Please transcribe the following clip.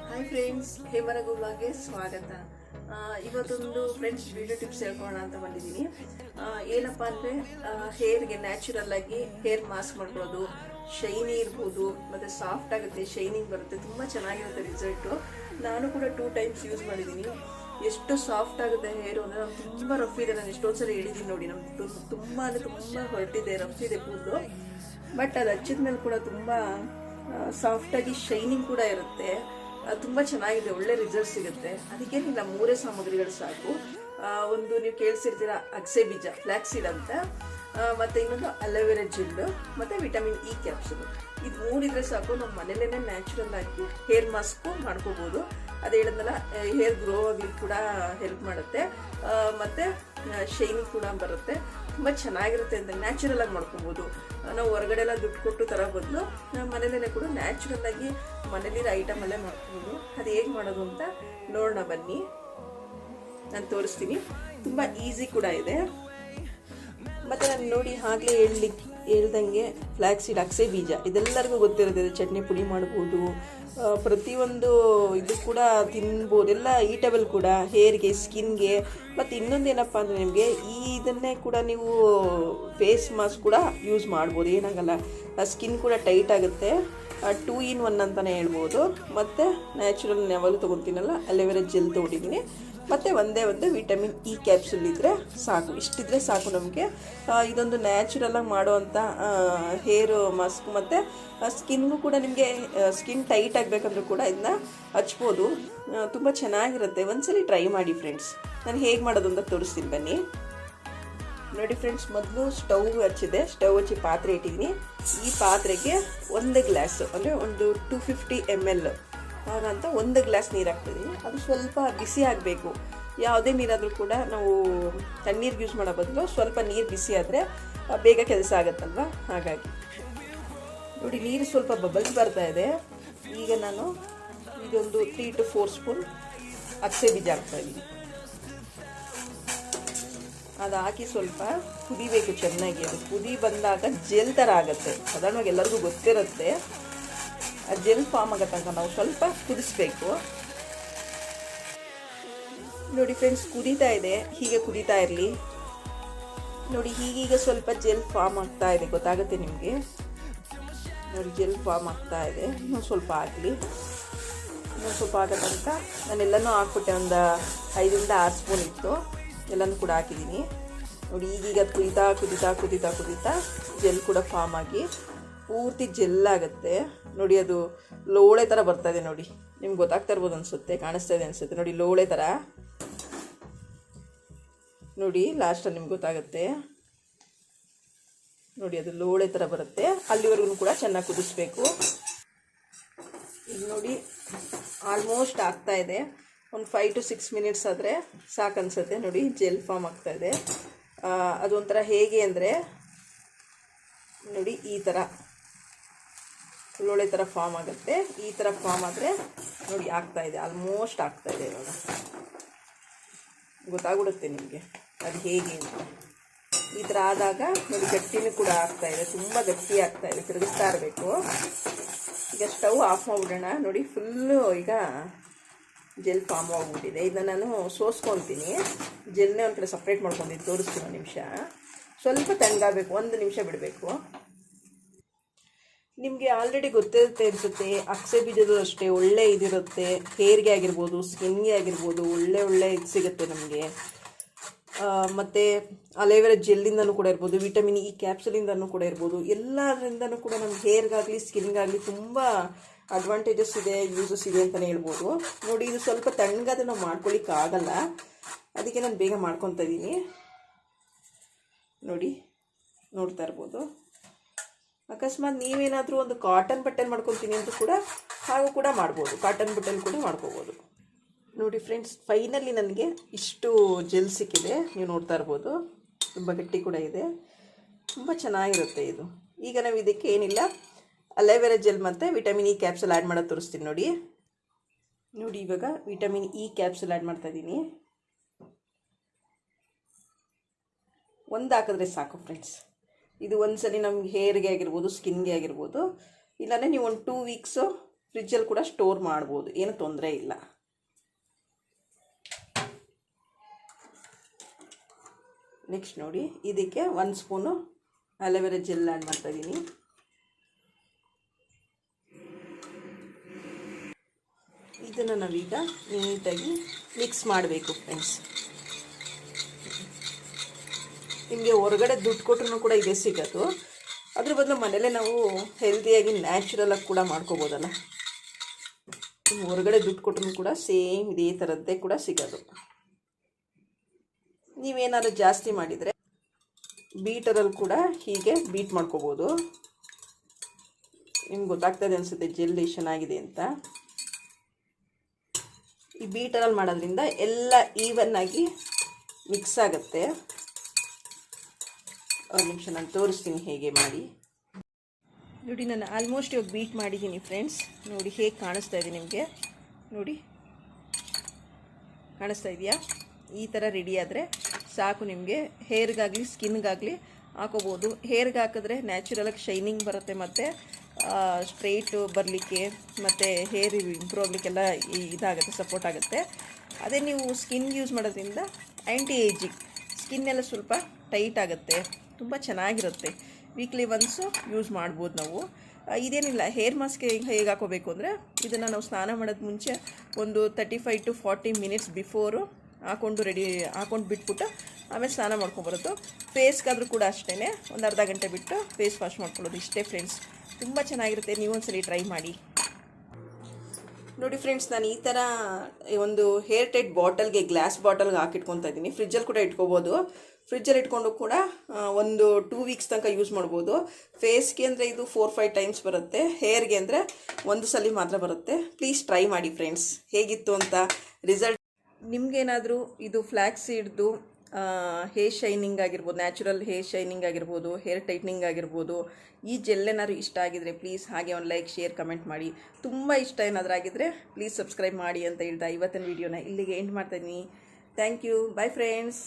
Hi friends, ಹೇಮರಗು ವ್ಲಾಗ್ಗೆ ಸ್ವಾಗತ. ಇವತ್ತೊಂದು friends video tips ಹೇಳ್ಕೊಳ್ಳೋಣ ಅಂತ ಬಂದಿದ್ದೀನಿ. ಏನಪ್ಪ ಅಂದರೆ ಹೇರ್ಗೆ ನ್ಯಾಚುರಲ್ ಆಗಿ ಹೇರ್ ಮಾಸ್ಕ್ ಮಾಡ್ಕೊಳ್ಳೋದು, ಶೈನಿ ಇರ್ಬೋದು, ಮತ್ತು ಸಾಫ್ಟ್ ಆಗುತ್ತೆ, ಶೈನಿಂಗ್ ಬರುತ್ತೆ, ತುಂಬ ಚೆನ್ನಾಗಿರುತ್ತೆ ರಿಸಲ್ಟು. ನಾನು ಕೂಡ 2 ಟೈಮ್ಸ್ ಯೂಸ್ ಮಾಡಿದ್ದೀನಿ. ಎಷ್ಟು ಸಾಫ್ಟ್ ಆಗುತ್ತೆ ಹೇರು ಅಂದರೆ, ನಾನು ತುಂಬ ರಫ್ ಇದೆ, ನಾನು ಎಷ್ಟೊಂದು ಸಲ ಹೇಳಿದ್ದೀನಿ ನೋಡಿ, ನಮ್ದು ತುಂಬ ಅಂದರೆ ತುಂಬ ಹೊರಟಿದೆ, ರಫ್ ಇದೆ ಕೂದಲು. ಬಟ್ ಅದು ಹಚ್ಚಿದ ಮೇಲೆ ಕೂಡ ತುಂಬ ಸಾಫ್ಟಾಗಿ ಶೈನಿಂಗ್ ಕೂಡ ಇರುತ್ತೆ, ತುಂಬ ಚೆನ್ನಾಗಿದೆ, ಒಳ್ಳೆ ರಿಸಲ್ಟ್ ಸಿಗುತ್ತೆ. ಅದಕ್ಕೆ ಇಲ್ಲ 3 ಸಾಮಗ್ರಿಗಳು ಸಾಕು. ಒಂದು ನೀವು ಕೇಳಿಸಿರ್ತೀರ ಅಗಸೆ ಬೀಜ, ಫ್ಲ್ಯಾಕ್ಸೀಡ್ ಅಂತ, ಮತ್ತು ಇನ್ನೊಂದು ಅಲೋವೆರಾ ಜೆಲ್ಲು, ಮತ್ತು ವಿಟಮಿನ್ ಇ ಕ್ಯಾಪ್ಸುಲು. ಇದು 3 ಇದ್ರೆ ಸಾಕು, ನಾವು ಮನೇಲೇ ನ್ಯಾಚುರಲ್ ಆಗಿ ಹೇರ್ ಮಾಸ್ಕು ಮಾಡ್ಕೋಬೋದು. ಅದು ಹೇಳಿದ್ನಲ್ಲ, ಹೇರ್ ಗ್ರೋ ಆಗ್ಲಿಕ್ಕೆ ಕೂಡ ಹೆಲ್ಪ್ ಮಾಡುತ್ತೆ, ಮತ್ತು ಶೈನಿಂಗ್ ಕೂಡ ಬರುತ್ತೆ, ತುಂಬ ಚೆನ್ನಾಗಿರುತ್ತೆ ಅಂತ. ನ್ಯಾಚುರಲ್ ಆಗಿ ಮಾಡ್ಕೋಬೋದು. ನಾವು ಹೊರಗಡೆ ಎಲ್ಲ ದುಡ್ಡು ಕೊಟ್ಟು ತರೋ ಬದಲು ಮನೇಲೇ ಕೂಡ ನ್ಯಾಚುರಲ್ ಆಗಿ ಮನೇಲಿರೋ ಐಟಮಲ್ಲೇ ಮಾಡ್ಕೋಬೋದು. ಅದು ಹೇಗೆ ಮಾಡೋದು ಅಂತ ನೋಡೋಣ ಬನ್ನಿ, ನಾನು ತೋರಿಸ್ತೀನಿ. ತುಂಬ ಈಸಿ ಕೂಡ ಇದೆ. ಮತ್ತು ನಾನು ನೋಡಿ ಆಗಲೇ ಹೇಳ್ದಂಗೆ ಫ್ಲ್ಯಾಕ್ಸೀಡ್, ಅಗಸೆ ಬೀಜ ಇದೆಲ್ಲರಿಗೂ ಗೊತ್ತಿರುತ್ತೆ. ಚಟ್ನಿ ಪುಡಿ ಮಾಡ್ಬೋದು, ಪ್ರತಿಯೊಂದು ಇದು ಕೂಡ ತಿನ್ಬೋದು, ಎಲ್ಲ ಈಟಬಲ್ ಕೂಡ ಹೇರ್ಗೆ, ಸ್ಕಿನ್ಗೆ. ಮತ್ತು ಇನ್ನೊಂದೇನಪ್ಪ ಅಂದರೆ ನಿಮಗೆ ಇದನ್ನೇ ಕೂಡ ನೀವು ಫೇಸ್ ಮಾಸ್ಕ್ ಕೂಡ ಯೂಸ್ ಮಾಡ್ಬೋದು, ಏನಾಗಲ್ಲ. ಸ್ಕಿನ್ ಕೂಡ ಟೈಟ್ ಆಗುತ್ತೆ. 2 in 1 ಅಂತಲೇ ಹೇಳ್ಬೋದು. ಮತ್ತು ನ್ಯಾಚುರಲ್ ಯಾವಾಗಲೂ ತೊಗೊತೀನಲ್ಲ, ಅಲೋವೆರಾ ಜೆಲ್ ತೊಗೊಂಡಿದ್ದೀನಿ, ಮತ್ತು ಒಂದೇ ವಿಟಮಿನ್ ಇ ಕ್ಯಾಪ್ಸುಲ್ ಇದ್ದರೆ ಸಾಕು. ಇಷ್ಟಿದ್ರೆ ಸಾಕು ನಮಗೆ. ಇದೊಂದು ನ್ಯಾಚುರಲಾಗಿ ಮಾಡೋವಂಥ ಹೇರ್ ಮಾಸ್ಕ್. ಮತ್ತು ಸ್ಕಿನ್ಗೂ ಕೂಡ ನಿಮಗೆ ಸ್ಕಿನ್ ಟೈಟ್ ಆಗಬೇಕಂದ್ರೂ ಕೂಡ ಇದನ್ನ ಹಚ್ಬೋದು, ತುಂಬ ಚೆನ್ನಾಗಿರುತ್ತೆ. ಒಂದ್ಸಲಿ ಟ್ರೈ ಮಾಡಿ ಫ್ರೆಂಡ್ಸ್. ನಾನು ಹೇಗೆ ಮಾಡೋದು ಅಂತ ತೋರಿಸ್ತೀನಿ ಬನ್ನಿ. ನೋಡಿ ಫ್ರೆಂಡ್ಸ್, ಮೊದಲು ಸ್ಟವ್ ಹಚ್ಚಿದೆ, ಸ್ಟವ್ ಹಚ್ಚಿ ಪಾತ್ರೆ ಇಟ್ಟಿದ್ದೀನಿ. ಈ ಪಾತ್ರೆಗೆ 1 ಗ್ಲಾಸ್ ಅಂದರೆ ಒಂದು 250 ml ಹಾಗಂತ 1 ಗ್ಲಾಸ್ ನೀರು ಹಾಕ್ತಿದ್ದೀನಿ. ಅದು ಸ್ವಲ್ಪ ಬಿಸಿ ಆಗಬೇಕು. ಯಾವುದೇ ನೀರಾದರೂ ಕೂಡ ನಾವು ತಣ್ಣೀರಿಗೆ ಯೂಸ್ ಮಾಡೋ ಬದಲು ಸ್ವಲ್ಪ ನೀರು ಬಿಸಿ ಆದರೆ ಬೇಗ ಕೆಲಸ ಆಗುತ್ತಲ್ವ, ಹಾಗಾಗಿ. ನೋಡಿ, ನೀರು ಸ್ವಲ್ಪ ಬಬಲ್ಸ್ ಬರ್ತಾ ಇದೆ. ಈಗ ನಾನು ಇದೊಂದು 3 to 4 ಸ್ಪೂನ್ ಅಗಸೆ ಬೀಜ ಹಾಕ್ತಾಯಿದ್ದೀನಿ. ಅದು ಹಾಕಿ ಸ್ವಲ್ಪ ಕುದಿಬೇಕು ಚೆನ್ನಾಗಿ. ಅದು ಕುದಿ ಬಂದಾಗ ಜೆಲ್ ಥರ ಆಗುತ್ತೆ. ಸಾಧಾರಣವಾಗಿ ಎಲ್ಲರಿಗೂ ಗೊತ್ತಿರುತ್ತೆ. ಆ ಜೆಲ್ ಫಾರ್ಮ್ ಆಗೋ ತನಕ ನಾವು ಸ್ವಲ್ಪ ಕುದಿಸ್ಬೇಕು. ನೋಡಿ ಫ್ರೆಂಡ್ಸ್, ಕುದೀತಾ ಇದೆ, ಹೀಗೆ ಕುದೀತಾ ಇರಲಿ. ನೋಡಿ, ಹೀಗೀಗ ಸ್ವಲ್ಪ ಜೆಲ್ ಫಾರ್ಮ್ ಆಗ್ತಾ ಇದೆ, ಗೊತ್ತಾಗುತ್ತೆ ನಿಮಗೆ. ನೋಡಿ, ಜೆಲ್ ಫಾರ್ಮ್ ಆಗ್ತಾ ಇದೆ. ಇನ್ನೊಂದು ಸ್ವಲ್ಪ ಆಗಲಿ. ಇನ್ನೊಂದು ಸ್ವಲ್ಪ ಆಗೋ ತನಕ ನಾನೆಲ್ಲನೂ ಹಾಕ್ಬಿಟ್ಟೆ. ಒಂದು 5 to 6 ಸ್ಪೂನ್ ಇತ್ತು, ಎಲ್ಲನೂ ಕೂಡ ಹಾಕಿದ್ದೀನಿ. ನೋಡಿ, ಈಗೀಗ ಕುದೀತಾ ಕುದೀತಾ ಕುದೀತಾ ಕುದೀತಾ ಜೆಲ್ ಕೂಡ ಫಾರ್ಮ್ ಆಗಿ ಪೂರ್ತಿ ಜೆಲ್ ಆಗುತ್ತೆ. ನೋಡಿ, ಅದು ಲೋಳೆ ಥರ ಬರ್ತಾಯಿದೆ. ನೋಡಿ, ನಿಮ್ಗೆ ಗೊತ್ತಾಗ್ತಾ ಇರ್ಬೋದು ಅನಿಸುತ್ತೆ, ಕಾಣಿಸ್ತಾ ಇದೆ ಅನಿಸುತ್ತೆ. ನೋಡಿ, ಲೋಳೆ ಥರ. ನೋಡಿ, ಲಾಸ್ಟಲ್ಲಿ ನಿಮ್ಗೆ ಗೊತ್ತಾಗುತ್ತೆ. ನೋಡಿ, ಅದು ಲೋಳೆ ಥರ ಬರುತ್ತೆ. ಅಲ್ಲಿವರೆಗೂ ಕೂಡ ಚೆನ್ನಾಗಿ ಕುದಿಸ್ಬೇಕು. ಈಗ ನೋಡಿ, ಆಲ್ಮೋಸ್ಟ್ ಆಗ್ತಾ ಇದೆ. ಒಂದು 5 to 6 ಮಿನಿಟ್ಸ್ ಆದರೆ ಸಾಕು ಅನಿಸುತ್ತೆ. ನೋಡಿ, ಜೆಲ್ ಫಾರ್ಮ್ ಆಗ್ತಾಯಿದೆ. ಅದೊಂಥರ ಹೇಗೆ ಅಂದರೆ, ನೋಡಿ, ಈ ಥರ ಲೋಳೆ ಥರ ಫಾರ್ಮ್ ಆಗುತ್ತೆ. ಈ ಥರ ಫಾರ್ಮ್ ಆದರೆ ನೋಡಿ ಆಗ್ತಾಯಿದೆ, ಆಲ್ಮೋಸ್ಟ್ ಆಗ್ತಾಯಿದೆ. ಇವಾಗ ಗೊತ್ತಾಗ್ಬಿಡುತ್ತೆ ನಿಮಗೆ ಅದು ಹೇಗೆ ಅಂತ. ಈ ಥರ ಆದಾಗ ನೋಡಿ, ಗಟ್ಟಿನೂ ಕೂಡ ಆಗ್ತಾಯಿದೆ, ತುಂಬ ಗಟ್ಟಿ ಆಗ್ತಾಯಿದೆ, ತಿರುಗಿಸ್ತಾ ಇರಬೇಕು. ಈಗ ಸ್ಟವ್ ಆಫ್ ಮಾಡಿಬಿಡೋಣ. ನೋಡಿ, ಫುಲ್ಲು ಈಗ ಜೆಲ್ ಫಾರ್ಮ್ ಆಗಿಬಿಟ್ಟಿದೆ. ಇದನ್ನು ನಾನು ಸೋಸ್ಕೊತೀನಿ. ಜೆಲ್ನೇ ಒಂದು ಕಡೆ ಸಪ್ರೇಟ್ ಮಾಡ್ಕೊಂಡಿದ್ದು ತೋರಿಸ್ತೀನಿ. 1 ನಿಮಿಷ ಸ್ವಲ್ಪ ತಣ್ಣಗಾಗಬೇಕು, 1 ನಿಮಿಷ ಬಿಡಬೇಕು. ನಿಮಗೆ ಆಲ್ರೆಡಿ ಗೊತ್ತಿರುತ್ತೆ ಅನಿಸುತ್ತೆ, ಅಗಸೆ ಬೀಜದ್ದು ಅಷ್ಟೇ ಒಳ್ಳೆ ಇದಿರುತ್ತೆ. ಹೇರ್ಗೆ ಆಗಿರ್ಬೋದು, ಸ್ಕಿನ್ಗೆ ಆಗಿರ್ಬೋದು, ಒಳ್ಳೆ ಇದು ಸಿಗುತ್ತೆ ನಮಗೆ. ಮತ್ತು ಅಲೋವೆರಾ ಜೆಲ್ಲಿಂದನೂ ಕೂಡ ಇರ್ಬೋದು, ವಿಟಮಿನ್ ಇ ಕ್ಯಾಪ್ಸುಲಿಂದನೂ ಕೂಡ ಇರ್ಬೋದು. ಎಲ್ಲದರಿಂದನೂ ಕೂಡ ನಮ್ಮ ಹೇರ್ಗಾಗಲಿ ಸ್ಕಿನ್ಗಾಗಲಿ ತುಂಬ ಅಡ್ವಾಂಟೇಜಸ್ ಇದೆ, ಯೂಸಸ್ ಇದೆ ಅಂತಲೇ ಹೇಳ್ಬೋದು. ನೋಡಿ, ಇದು ಸ್ವಲ್ಪ ತಣ್ಣಗಾದ್ರೆ ನಾವು ಮಾಡ್ಕೊಳ್ಳಿಕ್ಕೆ ಆಗಲ್ಲ, ಅದಕ್ಕೆ ನಾನು ಬೇಗ ಮಾಡ್ಕೊತಾ ಇದ್ದೀನಿ. ನೋಡಿ, ನೋಡ್ತಾ ಇರ್ಬೋದು. ಅಕಸ್ಮಾತ್ ನೀವೇನಾದರೂ ಒಂದು ಕಾಟನ್ ಬಟ್ಟೆಲಿ ಮಾಡ್ಕೊತೀನಿ ಅಂತ ಕೂಡ ಹಾಗೂ ಕೂಡ ಮಾಡ್ಬೋದು, ಕಾಟನ್ ಬಟ್ಟೆಲಿ ಕೂಡ ಮಾಡ್ಕೋಬೋದು. ನೋಡಿ ಫ್ರೆಂಡ್ಸ್, ಫೈನಲಿ ನನಗೆ ಇಷ್ಟು ಜೆಲ್ ಸಿಕ್ಕಿದೆ, ನೀವು ನೋಡ್ತಾ ಇರ್ಬೋದು. ತುಂಬ ಗಟ್ಟಿ ಕೂಡ ಇದೆ, ತುಂಬ ಚೆನ್ನಾಗಿರುತ್ತೆ ಇದು. ಈಗ ನಾವು ಇದಕ್ಕೆ ಏನಿಲ್ಲ, ಅಲೋವೆರಾ ಜೆಲ್ ಮತ್ತು ವಿಟಮಿನ್ ಇ ಕ್ಯಾಪ್ಸುಲ್ ಆ್ಯಡ್ ಮಾಡೋದು ತೋರಿಸ್ತೀನಿ. ನೋಡಿ, ಇವಾಗ ವಿಟಮಿನ್ ಇ ಕ್ಯಾಪ್ಸುಲ್ ಆ್ಯಡ್ ಮಾಡ್ತಾಯಿದ್ದೀನಿ. 1 ಹಾಕಿದ್ರೆ ಸಾಕು ಫ್ರೆಂಡ್ಸ್. ಇದು ಒಂದ್ಸಲಿ ನಮ್ಗೆ ಹೇರ್ಗೆ ಆಗಿರ್ಬೋದು, ಸ್ಕಿನ್ಗೆ ಆಗಿರ್ಬೋದು, ಇಲ್ಲಾಂದರೆ ನೀವು ಒಂದು 2 ವೀಕ್ಸು ಫ್ರಿಜ್ಜಲ್ಲಿ ಕೂಡ ಸ್ಟೋರ್ ಮಾಡ್ಬೋದು, ಏನು ತೊಂದರೆ ಇಲ್ಲ. ನೆಕ್ಸ್ಟ್ ನೋಡಿ, ಇದಕ್ಕೆ 1 ಸ್ಪೂನು ಅಲೋವೆರಾ ಜೆಲ್ ಆ್ಯಡ್ ಮಾಡ್ತಾಯಿದ್ದೀನಿ. ಇದನ್ನು ನಾವೀಗ ನೀಟಾಗಿ ಮಿಕ್ಸ್ ಮಾಡಬೇಕು ಫ್ರೆಂಡ್ಸ್. ನಿಮಗೆ ಹೊರಗಡೆ ದುಡ್ಡು ಕೊಟ್ಟರು ಕೂಡ ಇದೇ ಸಿಗೋದು. ಅದ್ರ ಬದಲು ಮನೇಲೇ ನಾವು ಹೆಲ್ದಿಯಾಗಿ ನ್ಯಾಚುರಲಾಗಿ ಕೂಡ ಮಾಡ್ಕೋಬೋದಲ್ಲ. ಹೊರಗಡೆ ದುಡ್ಡು ಕೊಟ್ಟರು ಕೂಡ ಸೇಮ್ ಇದೇ ಥರದ್ದೇ ಕೂಡ ಸಿಗೋದು. ನೀವೇನಾದ್ರು ಜಾಸ್ತಿ ಮಾಡಿದರೆ ಬೀಟರಲ್ಲಿ ಕೂಡ ಹೀಗೆ ಬೀಟ್ ಮಾಡ್ಕೋಬೋದು. ನಿಮ್ಗೆ ಗೊತ್ತಾಗ್ತದೆ ಅನಿಸುತ್ತೆ ಜೆಲ್ ಚೆನ್ನಾಗಿದೆ ಅಂತ. ಈ ಬೀಟರಲ್ಲಿ ಮಾಡೋದ್ರಿಂದ ಎಲ್ಲ ಈವನ್ನಾಗಿ ಮಿಕ್ಸ್ ಆಗುತ್ತೆ. ಒಂದು ನಿಮಿಷ ನಾನು ತೋರಿಸ್ತೀನಿ ಹೇಗೆ ಮಾಡಿ. ನೋಡಿ, ನಾನು ಆಲ್ಮೋಸ್ಟ್ ಇವಾಗ ಬೀಟ್ ಮಾಡಿದ್ದೀನಿ ಫ್ರೆಂಡ್ಸ್. ನೋಡಿ ಹೇಗೆ ಕಾಣಿಸ್ತಾ ಇದೆ ನಿಮಗೆ. ನೋಡಿ, ಕಾಣಿಸ್ತಾ ಇದೆಯಾ? ಈ ಥರ ರೆಡಿ ಆದರೆ ಸಾಕು ನಿಮಗೆ. ಹೇರ್ಗಾಗಲಿ ಸ್ಕಿನ್ಗಾಗಲಿ ಹಾಕೋಬೋದು. ಹೇರ್ಗೆ ಹಾಕಿದ್ರೆ ನ್ಯಾಚುರಲಾಗಿ ಶೈನಿಂಗ್ ಬರುತ್ತೆ, ಮತ್ತು ಸ್ಟ್ರೈಟ್ ಬರಲಿಕ್ಕೆ ಮತ್ತು ಹೇರ್ ಇಂಪ್ರೂವ್ ಆಗಲಿಕ್ಕೆಲ್ಲ ಇದಾಗುತ್ತೆ, ಸಪೋರ್ಟ್ ಆಗುತ್ತೆ. ಅದೇ ನೀವು ಸ್ಕಿನ್ಗೆ ಯೂಸ್ ಮಾಡೋದ್ರಿಂದ ಆ್ಯಂಟಿ ಏಜಿಂಗ್, ಸ್ಕಿನ್ನೆಲ್ಲ ಸ್ವಲ್ಪ ಟೈಟ್ ಆಗುತ್ತೆ, ತುಂಬ ಚೆನ್ನಾಗಿರುತ್ತೆ. ವೀಕ್ಲಿ ಒನ್ಸು ಯೂಸ್ ಮಾಡ್ಬೋದು ನಾವು. ಇದೇನಿಲ್ಲ, ಹೇರ್ ಮಾಸ್ಕ್ಗೆ ಹೇಗೆ ಹಾಕೋಬೇಕು ಅಂದರೆ, ಇದನ್ನು ನಾವು ಸ್ನಾನ ಮಾಡೋದು ಮುಂಚೆ ಒಂದು 35 to 40 ಮಿನಿಟ್ಸ್ ಬಿಫೋರು ಹಾಕೊಂಡು ಬಿಟ್ಬಿಟ್ಟು ಆಮೇಲೆ ಸ್ನಾನ ಮಾಡ್ಕೊಬರೋದು. ಫೇಸ್ಗಾದರೂ ಕೂಡ ಅಷ್ಟೇ ಒಂದು ಅರ್ಧ ಗಂಟೆ ಬಿಟ್ಟು ಫೇಸ್ ವಾಶ್ ಮಾಡ್ಕೊಳ್ಳೋದು. ಇಷ್ಟೇ ಫ್ರೆಂಡ್ಸ್, ತುಂಬ ಚೆನ್ನಾಗಿರುತ್ತೆ. ನೀವೊಂದ್ಸಲಿ ಟ್ರೈ ಮಾಡಿ. ನೋಡಿ ಫ್ರೆಂಡ್ಸ್, ನಾನು ಈ ಥರ ಒಂದು ಹೇರ್ ಟೈಟ್ ಬಾಟಲ್ಗೆ, ಗ್ಲಾಸ್ ಬಾಟಲ್ಗೆ ಹಾಕಿಟ್ಕೊತಾ ಇದ್ದೀನಿ. ಫ್ರಿಜ್ಜಲ್ಲಿ ಕೂಡ ಇಟ್ಕೋಬೋದು. ಫ್ರಿಜ್ಜಲ್ಲಿ ಇಟ್ಕೊಂಡು ಕೂಡ ಒಂದು 2 ವೀಕ್ಸ್ ತನಕ ಯೂಸ್ ಮಾಡ್ಬೋದು. ಫೇಸ್ಗೆ ಅಂದರೆ ಇದು 4-5 ಟೈಮ್ಸ್ ಬರುತ್ತೆ. ಹೇರ್ಗೆ ಅಂದರೆ ಒಂದು ಸಲ ಮಾತ್ರ ಬರುತ್ತೆ. ಪ್ಲೀಸ್ ಟ್ರೈ ಮಾಡಿ ಫ್ರೆಂಡ್ಸ್, ಹೇಗಿತ್ತು ಅಂತ ರಿಸಲ್ಟ್. ನಿಮಗೇನಾದರೂ ಇದು ಫ್ಲ್ಯಾಕ್ಸ್ ಸೀಡ್ದು ಹೇರ್ ಶೈನಿಂಗ್ ಆಗಿರ್ಬೋದು, ನ್ಯಾಚುರಲ್ ಹೇರ್ ಶೈನಿಂಗ್ ಆಗಿರ್ಬೋದು, ಹೇರ್ ಟೈಟ್ನಿಂಗ್ ಆಗಿರ್ಬೋದು, ಈ ಜೆಲ್ಲೇನಾದ್ರು ಇಷ್ಟ ಆಗಿದ್ರೆ ಪ್ಲೀಸ್ ಹಾಗೆ ಒಂದು ಲೈಕ್, ಶೇರ್, ಕಮೆಂಟ್ ಮಾಡಿ. ತುಂಬ ಇಷ್ಟ ಏನಾದರೂ ಆಗಿದ್ದರೆ ಪ್ಲೀಸ್ ಸಬ್ಸ್ಕ್ರೈಬ್ ಮಾಡಿ ಅಂತ ಹೇಳ್ತಾ ಇವತ್ತಿನ ವೀಡಿಯೋನ ಇಲ್ಲಿಗೆ ಎಂಡ್ ಮಾಡ್ತಾಯಿದ್ದೀನಿ. Thank you. Bye friends.